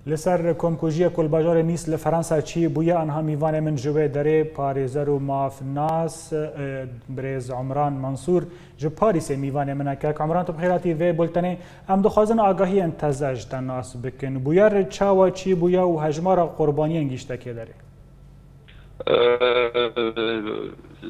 لسر کمکوژی کلباجار نیس لفرانسا چی بویا آنها میوان من جوه داره پاریزر و ماف ناس برز عمران منصور جو پاریس میوان من که عمران تو بخیراتی و بولتنه ام دخوازن آگاهی انتزاج تناس بکن بویا چاوا چی بویا و هجمارا قربانی انگیشته که داره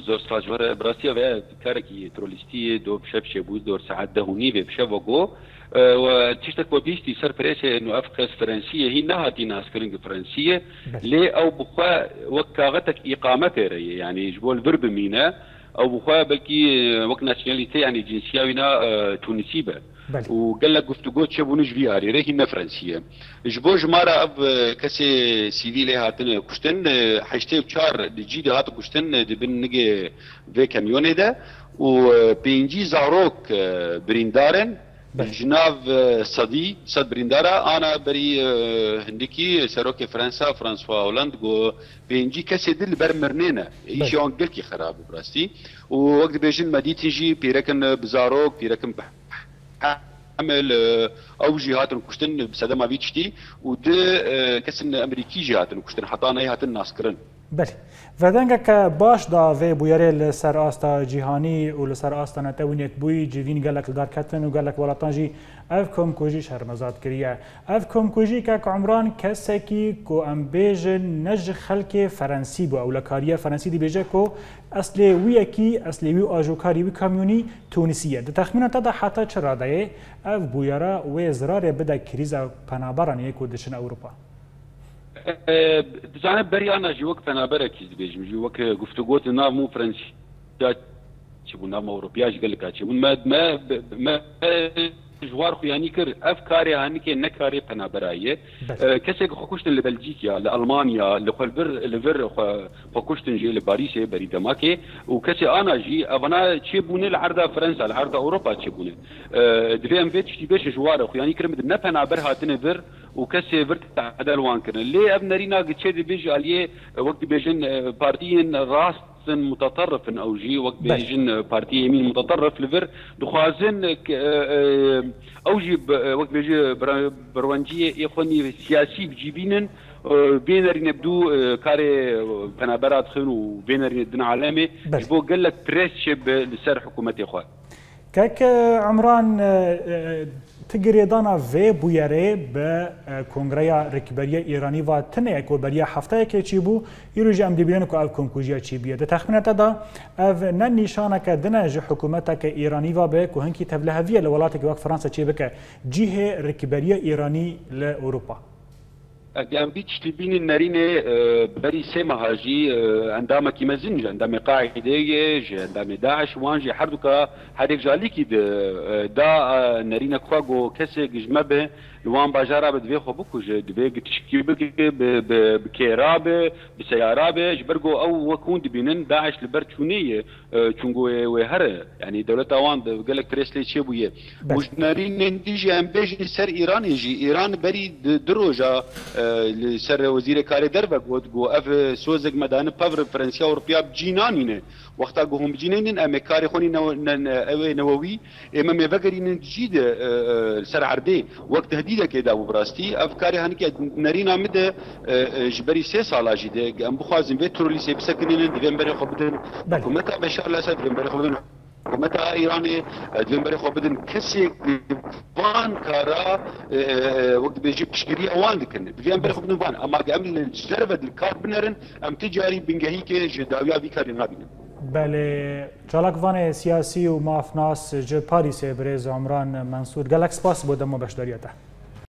زور ساجوار براسيا و كاركي ترولستي دو بشب شبوز دور ساعات دهوني بشب وجو وتشتك وبيشتي سر بريسه انه افقس فرنسيه هي نهاتي ناس كرنج فرنسيه ليه او بخوا وكاغتك اقامه يعني جبول فرب مينا او بخوا بلكي وك ناسيوناليتي يعني جنسياوينا تونسيه وقال لك قفتو شبونج فياري ريكي فرنسيه جبو جمارا اب كسي سيفيلي هاتن كشتن حشتي وشار جيدي هات كشتن دبن نجي في كاميوني ده وبينجي زاروك بريندارن جناف صد بريندارا انا بري هندكي سروك فرنسا فرانسوا هولند جو بينجي كسي دل برمرنينا ايش يون قلكي خراب براستي ووقت بيجن مديتي جي بيركن بزاروك بيركن عمل او جهات كشتن بسدما فيتشتي ود كسن امريكي جهات كشتن حطانا هات الناس كرن بله ودنگه که باش دا و بویره لسر آستا جهانی و لسر آستا نتوینیت بوی جوین گلک لدار کتن و گلک ولاتانجی اف کم کوجی شرمزاد کریه اف کم کوجی که عمران کسی که کو ام بیجن نج خلک فرنسی بو او لکاریه فرنسی دی بیجه کو اصلی وی اکی اصلی وی آجوکاری وی کامیونی تونسیه ده تخمینه تا حتی چرا دایه اف بویره و زرار بده کریز پنابران یکو دشن اوروپا دزانه بري انا جي وقت انا بركز بيجم جي وقت قفتقوت ناف مو فرنسي تشبون ناف اوروبياج قال لك تشبون ما جوار خوياني كر افكاري هانيكي نكاري انا برايه كسك خوكشتن لبلجيكا لالمانيا لفر خوكشتن جي لباريس بري دماكي وكسي انا جي افنا تشبون العرضه فرنسا العرضه اوروبا تشبون دفي ام فيت تشتي باش جوار خوياني كر مد نفنا برها تنفر وكسي فرت عدل وان كن ليه ابنرينا قد شي بيجي عليه وقت بيجن بارتيين راس متطرف او جي وقت بيجن بارتي يمين متطرف لفر دخوازن اوجي وقت بيجي بروانجيه يخوني سياسي بجيبينن بينرين يبدو كاري بنابرات خن وبينرين الدنا عالمي جبو قال لك بريس شب لسر حكومتي اخوان كاك عمران تجريدانا في بويري بكونغريا ركبريا ايراني و تنه اكو بريا هفته كي تشيبو يروج ام ديبيان كو اف كونكوجيا تشيبيه ده تخمينه دا اف نن نشانه كدنا جو حكومتك ايراني و به كو هنكي تبلهويه لولاتك وقت فرنسا تشيبك جهه ركبريا ايراني لاوروبا ام بيتش تبين النارينه بري سيما هاجي عندما كيما زنج عندما قاعده عندما داعش وانجي حردك هذيك جاليكي دا نارينه كواغو كسي جمبه لوان باجارا بدوي خو بكوج دبي تشكي بكيراب بسياراب جبرغو او وكون دبينن داعش لبرتونيه تشونغو وهر يعني دوله اوان قال لك بريسلي تشيبويه مش نارين ديجي ام بيجي سر ايران يجي ايران بري دروجا سر وزير كاري دربك وتقو اف سوزق مدان بافر فرنسيا اوروبيا بجينانين وقتا هم بجينين امكاري خوني نووي اما مفكرين جديد سر عردي وقت هديده كده وبراستي افكاري هنك نارينا مد جبري 3 سالا جديد ام بخوازن بترولي سي بسكنين ديفمبر خبدن حكومتها بشار الاسد ديفمبر خبدن حكومتها ايراني ديفمبر خبدن كسي فان كارا وقت بيجي بشكري اوان دكن ديفمبر خبدن فان اما قبل جربت الكاربنرن ام تجاري بنجهيك جداويا بيكارين غابين بله جالکوان سیاسی و مافناس جو پاریس برز عمران منصور گلکس پاس بودم و بشداریته